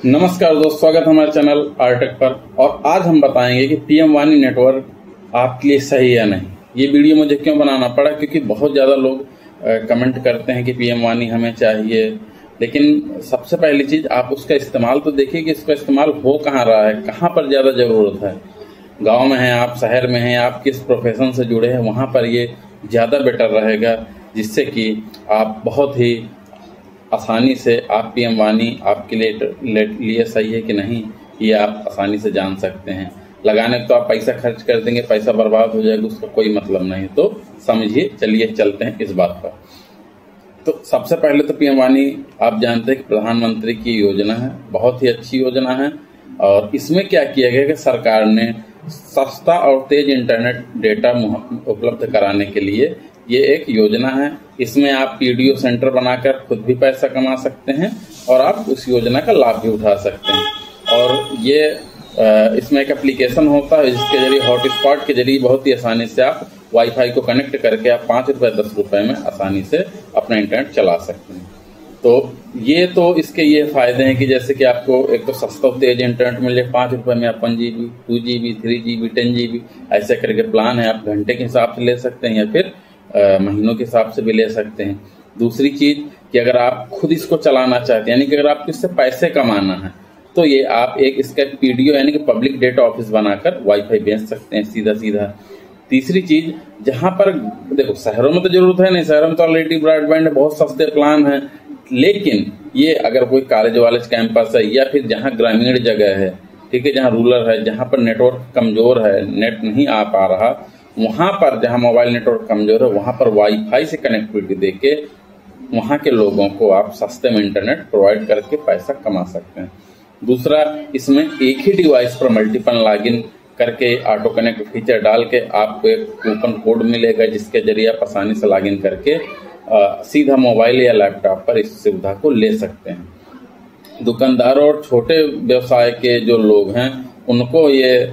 नमस्कार दोस्त, स्वागत है हमारे चैनल आरटेक पर। और आज हम बताएंगे कि पीएम वाणी नेटवर्क आपके लिए सही है नहीं। ये वीडियो मुझे क्यों बनाना पड़ा, क्योंकि बहुत ज़्यादा लोग कमेंट करते हैं कि पीएम वाणी हमें चाहिए, लेकिन सबसे पहली चीज़ आप उसका इस्तेमाल तो देखिए कि इसका इस्तेमाल हो कहाँ रहा है, कहाँ पर ज़्यादा ज़रूरत है। गाँव में हैं आप, शहर में हैं आप, किस प्रोफेशन से जुड़े हैं, वहाँ पर ये ज़्यादा बेटर रहेगा, जिससे कि आप बहुत ही आसानी से आप पीएम वाणी आपके लिए सही है कि नहीं, ये आप आसानी से जान सकते हैं। लगाने तो आप पैसा खर्च कर देंगे, पैसा बर्बाद हो जाएगा, उसका कोई मतलब नहीं। तो समझिए, चलिए चलते हैं इस बात पर। तो सबसे पहले तो पीएम वाणी आप जानते हैं कि प्रधानमंत्री की योजना है, बहुत ही अच्छी योजना है। और इसमें क्या किया गया कि सरकार ने सस्ता और तेज इंटरनेट डेटा उपलब्ध कराने के लिए ये एक योजना है। इसमें आप पीडीओ सेंटर बनाकर खुद भी पैसा कमा सकते हैं और आप उस योजना का लाभ भी उठा सकते हैं। और ये इसमें एक एप्लीकेशन होता है जिसके जरिए हॉटस्पॉट के जरिए बहुत ही आसानी से आप वाईफाई को कनेक्ट करके आप 5 रुपए 10 रुपए में आसानी से अपना इंटरनेट चला सकते हैं। तो इसके ये फायदे हैं कि जैसे कि आपको एक तो सस्ता और तेज इंटरनेट मिल जाए, 5 रुपए में आप 1 GB, 2 GB, 3 GB, 10 GB ऐसे करके प्लान है। आप घंटे के हिसाब से ले सकते हैं या फिर महीनों के हिसाब से भी ले सकते हैं। दूसरी चीज कि अगर आप खुद इसको चलाना चाहते हैं, यानी कि अगर आपको इससे पैसे कमाना है, तो ये आप एक इसका पीडीओ यानी कि पब्लिक डेटा ऑफिस बनाकर वाईफाई बेच सकते हैं सीधा सीधा। तीसरी चीज, जहां पर देखो शहरों में तो जरूरत है नहीं, शहरों में तो ऑलरेडी ब्रॉडबैंड है, बहुत सस्ते प्लान है। लेकिन ये अगर कोई कॉलेज वालेज कैंपस है या फिर जहाँ ग्रामीण जगह है, ठीक है, जहाँ रूरल है, जहाँ पर नेटवर्क कमजोर है, नेट नहीं आ पा रहा, वहां पर जहां मोबाइल नेटवर्क कमजोर है, वहां पर वाईफाई से कनेक्टिविटी देके वहां के लोगों को आप सस्ते में इंटरनेट प्रोवाइड करके पैसा कमा सकते हैं। दूसरा, इसमें एक ही डिवाइस पर मल्टीपल लॉगिन करके ऑटो कनेक्ट फीचर डाल के आपको एक कूपन कोड मिलेगा, जिसके जरिए आप आसानी से लॉगिन करके सीधा मोबाइल या लैपटॉप पर इस सुविधा को ले सकते हैं। दुकानदारों और छोटे व्यवसाय के जो लोग हैं, उनको ये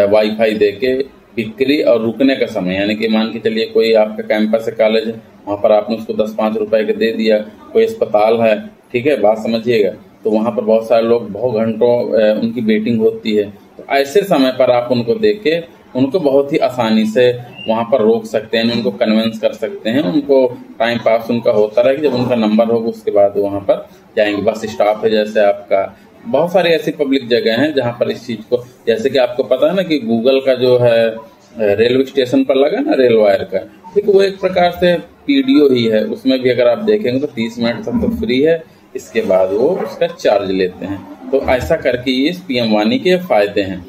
वाईफाई देके बिक्री और रुकने का समय, यानी कि मान के चलिए कोई आपका कैंपस है, कॉलेज है, वहां पर आपने उसको 10-5 रुपए के दे दिया। कोई अस्पताल है, ठीक है, बात समझिएगा, तो वहां पर बहुत सारे लोग बहुत घंटों उनकी वेटिंग होती है, तो ऐसे समय पर आप उनको देके उनको बहुत ही आसानी से वहां पर रोक सकते हैं, उनको कन्विंस कर सकते हैं, उनको टाइम पास उनका होता रहे। जब उनका नंबर होगा उसके बाद वहां पर जाएंगे। बस स्टॉप है जैसे आपका, बहुत सारी ऐसी पब्लिक जगह हैं जहां पर इस चीज को, जैसे कि आपको पता है ना कि गूगल का जो है रेलवे स्टेशन पर लगा ना रेल वायर का, ठीक है, वो एक प्रकार से पीडीओ ही है। उसमें भी अगर आप देखेंगे तो 30 मिनट तक तो फ्री है, इसके बाद वो उसका चार्ज लेते हैं। तो ऐसा करके ये इस पीएम वाणी के फायदे हैं।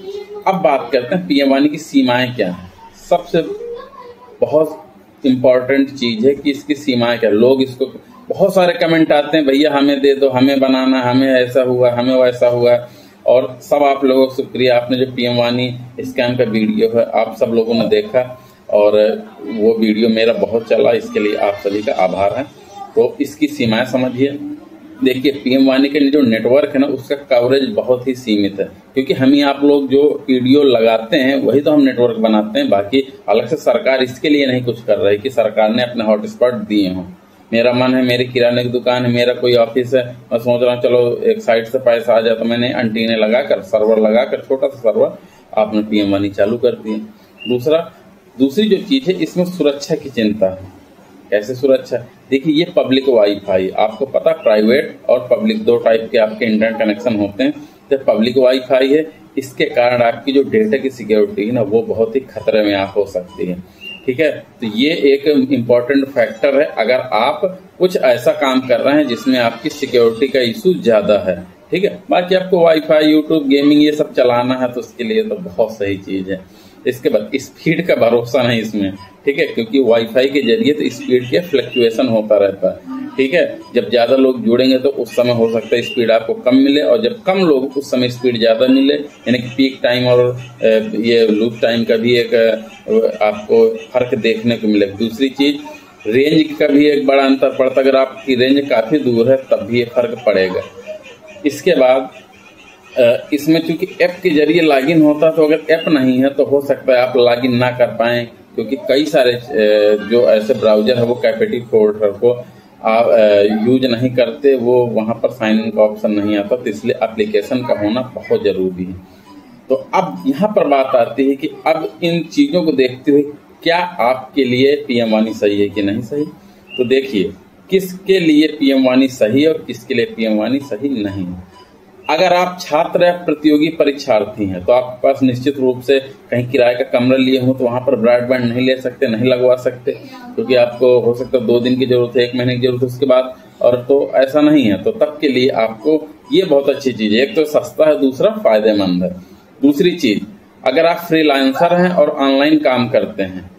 अब बात करते हैं पीएम वाणी की सीमाएं क्या है। सबसे बहुत इम्पोर्टेंट चीज है कि इसकी सीमाएं क्या। लोग इसको, बहुत सारे कमेंट आते हैं, भैया हमें दे दो, हमें बनाना, हमें ऐसा हुआ, हमें वैसा हुआ। और सब आप लोगों को शुक्रिया, आपने जो पीएम वाणी स्कैम का वीडियो है आप सब लोगों ने देखा और वो वीडियो मेरा बहुत चला, इसके लिए आप सभी का आभार है। तो इसकी सीमाएं समझिए। देखिए, पीएम वाणी के जो नेटवर्क है ना, उसका कवरेज बहुत ही सीमित है, क्योंकि हम ही आप लोग जो वीडियो लगाते हैं वही तो हम नेटवर्क बनाते हैं। बाकी अलग से सरकार इसके लिए नहीं कुछ कर रही कि सरकार ने अपने हॉटस्पॉट दिए हों। मेरा मन है, मेरी किराने की दुकान है, मेरा कोई ऑफिस है, मैं सोच रहा हूँ चलो एक साइड से पैसा आ जाए, तो मैंने एंटीने लगाकर, सर्वर लगाकर, छोटा सा सर्वर, आपने पीएम वाणी चालू कर दिया। दूसरी जो चीज है, इसमें सुरक्षा की चिंता है। कैसे सुरक्षा? देखिए, ये पब्लिक वाईफाई, आपको पता, प्राइवेट और पब्लिक दो टाइप के आपके इंटरनेट कनेक्शन होते हैं। जब पब्लिक वाईफाई है, इसके कारण आपकी जो डेटा की सिक्योरिटी है ना, वो बहुत ही खतरे में आप हो सकती है, ठीक है। तो ये एक इम्पोर्टेंट फैक्टर है अगर आप कुछ ऐसा काम कर रहे हैं जिसमें आपकी सिक्योरिटी का इशू ज्यादा है, ठीक है। बाकी आपको वाईफाई, यूट्यूब, गेमिंग ये सब चलाना है तो उसके लिए तो बहुत सही चीज है। इसके बाद स्पीड का भरोसा नहीं इसमें, ठीक है, क्योंकि वाईफाई के जरिए तो स्पीड के फ्लक्चुएशन होता रहता है, ठीक है। जब ज्यादा लोग जुड़ेंगे तो उस समय हो सकता है स्पीड आपको कम मिले, और जब कम लोग उस समय स्पीड ज्यादा मिले, यानी कि पीक टाइम और ये लूप टाइम का भी एक आपको फर्क देखने को मिलेगा। दूसरी चीज, रेंज का भी एक बड़ा अंतर पड़ता है। अगर आपकी रेंज काफी दूर है तब भी ये फर्क पड़ेगा। इसके बाद इसमें चूंकि ऐप के जरिए लॉगिन होता है, तो अगर ऐप नहीं है तो हो सकता है आप लॉगिन ना कर पाएं, क्योंकि कई सारे जो ऐसे ब्राउजर है वो कैपेटिव पोर्टल को आप यूज नहीं करते वो वहाँ पर साइन इन का ऑप्शन नहीं आता, तो इसलिए एप्लीकेशन का होना बहुत ज़रूरी है। तो अब यहाँ पर बात आती है कि अब इन चीज़ों को देखते हुए क्या आपके लिए पीएम वाणी सही है कि नहीं सही। तो देखिए किसके लिए पीएम वाणी सही है और किसके लिए पीएम वाणी सही नहीं है। अगर आप छात्र या प्रतियोगी परीक्षार्थी हैं तो आपके पास निश्चित रूप से कहीं किराए का कमरा लिए हो तो वहां पर ब्रॉडबैंड नहीं ले सकते, नहीं लगवा सकते, क्योंकि आपको हो सकता है 2 दिन की जरूरत है, 1 महीने की जरूरत है उसके बाद, और तो ऐसा नहीं है। तो तब के लिए आपको ये बहुत अच्छी चीज है, एक तो सस्ता है, दूसरा फायदेमंद है। दूसरी चीज, अगर आप फ्रीलांसर हैं और ऑनलाइन काम करते हैं,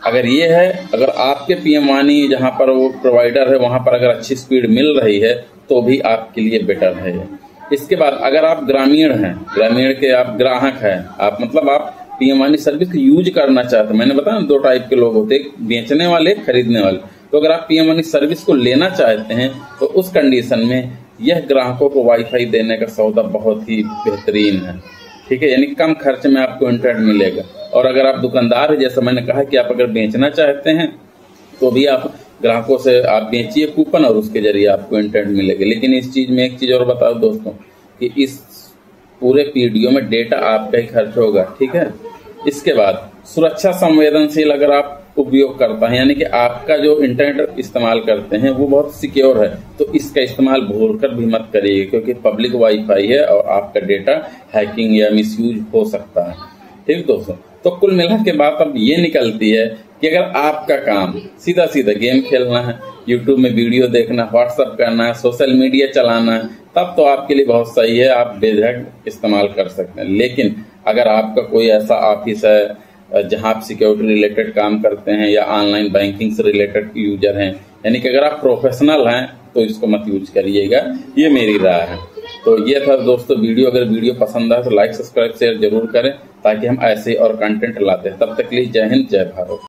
अगर ये है, अगर आपके पीएम वाणी जहाँ पर वो प्रोवाइडर है वहां पर अगर अच्छी स्पीड मिल रही है तो भी आपके लिए बेटर है। इसके बाद अगर आप ग्रामीण हैं, ग्रामीण के आप ग्राहक हैं, आप मतलब आप पीएम वाणी सर्विस को यूज करना चाहते हैं, मैंने बताया 2 टाइप के लोग होते हैं, बेचने वाले, खरीदने वाले। तो अगर आप पीएम वाणी सर्विस को लेना चाहते हैं तो उस कंडीशन में यह ग्राहकों को वाईफाई देने का सौदा बहुत ही बेहतरीन है, ठीक है, यानी कम खर्च में आपको इंटरनेट मिलेगा। और अगर आप दुकानदार है, जैसा मैंने कहा कि आप अगर बेचना चाहते हैं तो भी आप ग्राहकों से आप बेचिए कूपन और उसके जरिए आपको इंटरनेट मिलेगा। लेकिन इस चीज में एक चीज और बता दो दोस्तों कि इस पूरे पीडीओ में डेटा आपका ही खर्च होगा, ठीक है। इसके बाद सुरक्षा संवेदनशील अगर आप उपयोग करता है, यानी कि आपका जो इंटरनेट इस्तेमाल करते हैं वो बहुत सिक्योर है, तो इसका इस्तेमाल भूलकर भी मत करिए, क्योंकि पब्लिक वाईफाई है और आपका डेटा हैकिंग या मिसयूज हो सकता है, ठीक दोस्तों। तो कुल मिला के बात अब ये निकलती है कि अगर आपका काम सीधा सीधा गेम खेलना है, यूट्यूब में वीडियो देखना, व्हाट्सएप करना है, सोशल मीडिया चलाना है, तब तो आपके लिए बहुत सही है, आप बेझक इस्तेमाल कर सकते हैं। लेकिन अगर आपका कोई ऐसा ऑफिस है जहां आप सिक्योरिटी रिलेटेड काम करते हैं या ऑनलाइन बैंकिंग से रिलेटेड यूजर हैं, यानी कि अगर आप प्रोफेशनल हैं तो इसको मत यूज करिएगा, ये मेरी राय है। तो ये था दोस्तों वीडियो। अगर वीडियो पसंद आए तो लाइक, सब्सक्राइब, शेयर जरूर करें ताकि हम ऐसे और कंटेंट लाते हैं। तब तक के लिए जय हिंद, जय भारत।